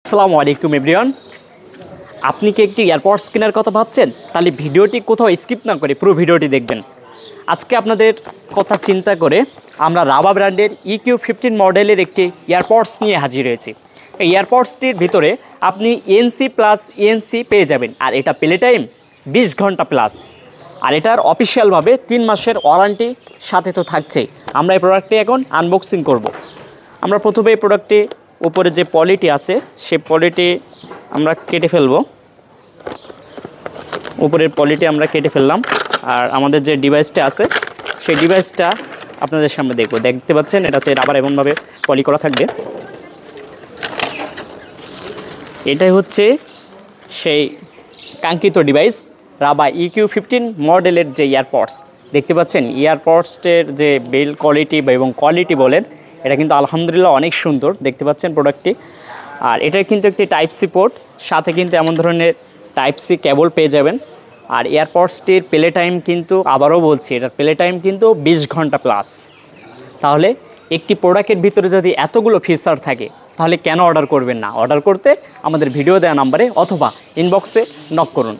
আসসালামু আলাইকুম এভরিওয়ান। আপনি কি একটি এয়ারপডস কেনার কথা ভাবছেন? তাহলে ভিডিওটি কোথাও স্কিপ না করে পুরো ভিডিওটি দেখবেন। আজকে আপনাদের কথা চিন্তা করে আমরা রাবা ব্র্যান্ডের EQ15 মডেলের একটি এয়ারপডস নিয়ে হাজির হয়েছি। এই এয়ারপডসটির ভিতরে আপনি ANC প্লাস ANC পেয়ে যাবেন, আর এটা প্লে টাইম 20 ঘন্টা প্লাস, আর এটার অফিসিয়ালভাবে 3 মাসের ওয়ারেন্টি সাথে তো থাকছেই। আমরা এই প্রোডাক্টটি এখন আনবক্সিং করব। আমরা প্রথমে এই প্রোডাক্টটি উপরে যে পলিটি আছে সেই পলিটি আমরা কেটে ফেলব। উপরের পলিটি আমরা কেটে ফেললাম, আর আমাদের যে ডিভাইসটা আছে সেই ডিভাইসটা আপনাদের সামনে দেখতে পাচ্ছেন। এটা হচ্ছে রাবার এমনভাবে পলি করা থাকবে। এটাই হচ্ছে সেই কাঙ্ক্ষিত ডিভাইস, রাবা EQ15 মডেলের যে ইয়ারপডস দেখতে পাচ্ছেন। ইয়ারপডসের যে বিল্ড কোয়ালিটি এবং কোয়ালিটি বলেন, এটা কিন্তু আলহামদুলিল্লাহ অনেক সুন্দর দেখতে পাচ্ছেন প্রোডাক্টটি। আর এটার কিন্তু একটি টাইপ সি পোর্ট, সাথে কিন্তু এমন ধরনের টাইপ সি কেবল পেয়ে যাবেন। আর এয়ারপডসটির প্লে টাইম কিন্তু আবারও বলছি, এটার প্লে টাইম কিন্তু 20 ঘন্টা প্লাস। তাহলে একটি প্রোডাক্টের ভিতরে যদি এতগুলো ফিচার থাকে, তাহলে কেন অর্ডার করবেন না? অর্ডার করতে আমাদের ভিডিও দেওয়া নাম্বারে অথবা ইনবক্সে নক করুন।